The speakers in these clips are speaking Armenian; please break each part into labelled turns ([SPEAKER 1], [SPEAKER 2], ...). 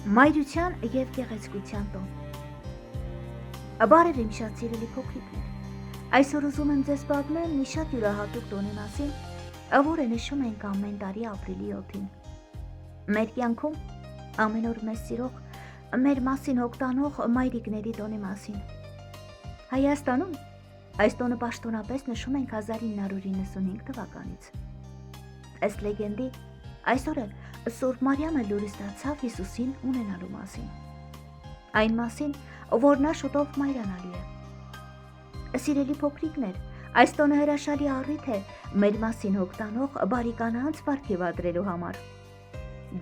[SPEAKER 1] Մայրության և գեղեցկության տոն։ Բարև իմ շատ սիրելի փոքրիկներ, այսօր ուզում եմ ձեզ պատմել մի շատ յուրահատուկ տոնի մասին, որը նշում ենք ամեն տարի ապրիլի 7-ին։ Մեր կյանքում ամեն օր մեզ սիրող, մեր մասին հոգտանող մայրիկների տոնի մասին։ Հայաստանում այս տոնը պաշտոնապես նշում ենք 1995 թվականից։ Ըստ լեգենդի, այսօրը Սուրբ Մարիամը լուր ստացավ Հիսուսին ունենալու մասին։ Այն մասին, որ նա շուտով մայրանալու է։ Սիրելի փոքրիկներ, այս տոնը հրաշալի առիթ է մեր մասին հոգտանող բարի կանանց պարգևատրելու համար։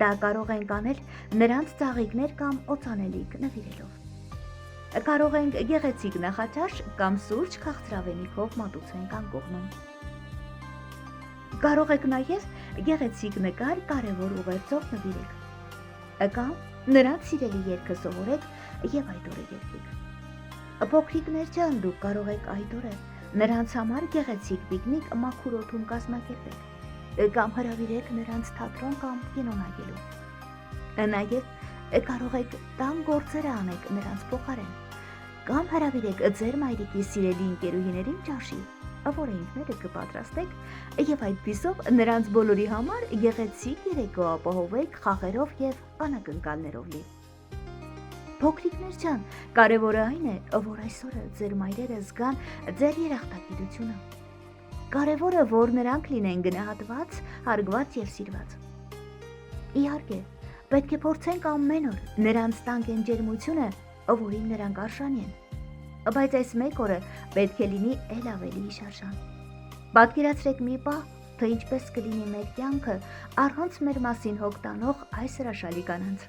[SPEAKER 1] Դա կարող ենք անել նրանց ծաղիկներ կամ օծանելիք նվիրելով։ Կարող ենք գեղեցիկ նախաճաշ կամ սուրճ քաղցրավենիքով մատուցենք անկողնում։ Կարող եք նաև գեղեցիկ նկար կարևոր ուղերձով նվիրեք։ Կամ նրանց սիրելի երգը սովորեք եւ այդ օրը երգեք։ Փոքրիկներ ջան, դուք կարող եք այդ օրը նրանց համար գեղեցիկ պիկնիկ մաքուր օդում կազմակերպեք կամ հրավիրեք նրանց թատրոն կամ կինո նայելու։ Նաև կարող եք տան գործերը անեք նրանց փոխարեն կամ հրավիրեք ձեր մայրիկի սիրելի ընկերուհիներին ճաշի, որը ինքները կպատրաստեք եւ այդպիսով նրանց բոլորի համար գեղեցիկ երեկո ապահովեք խաղերով եւ անակնկալներով լի։ Փոքրիկներ ջան, կարևորը այն է, որ այսօրը ձեր մայրերը զգան ձեր երախտագիտությունը։ Կարևորը, որ նրանք լինեն գնահատված, հարգված եւ սիրված։ Իհարկե, պետք է փորձենք ամեն օր նրանց տանք այն ջերմությունը, որին նրանք արժանի են։ Բայց այս մեկ օրը պետք է լինի ել ավելի հիշարժան։ Պատկերացրեք մի պահ, թե ինչպես կլինի մեր կյանքը առանց մեր մասին հոգտանող այս հրաշալի կանանց։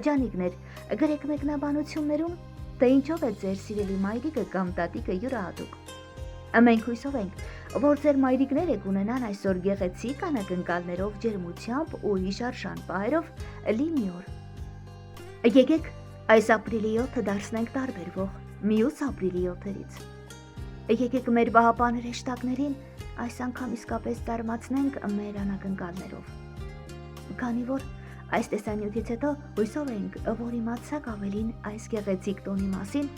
[SPEAKER 1] Ջանիկներ, գրեք մեկնաբանություններում, թե ինչով է ձեր սիրելի մայրիկը կամ տատիկը յուրահատուկ։ Մենք հույսով ենք, որ ձեր մայրիկները կունենան այսօր գեղեցիկ անակնկալներով, ջերմությամբ ու հիշարժան պահերով լի մի օր։ Եկեք այս ապրիլի 7-ը դարձնենք տարբերվող մյուս ապրիլի 7-երից։ Եկեք մեր բահապան հրեշտակներին այս անգամ իսկապես զարմացնենք մեր անակնկալներով։ Քանի որ այս տեսանյութից հետո հույսով ենք, որ իմացաք ավելին այս գեղեցիկ տոնի մասին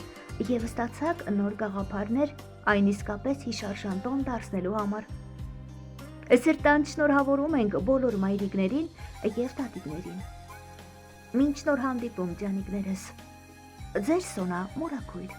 [SPEAKER 1] եւ ստացաք նոր գաղափարներ այն իսկապես հիշարժան տոն դարձնելու համար։ Սրտան շնորհավորում ենք բոլոր մայրիկներին եւ տատիկներին։ Մինչ նոր հանդիպում, ջանիկներս, ձեր Սոնա Մուրաքույր։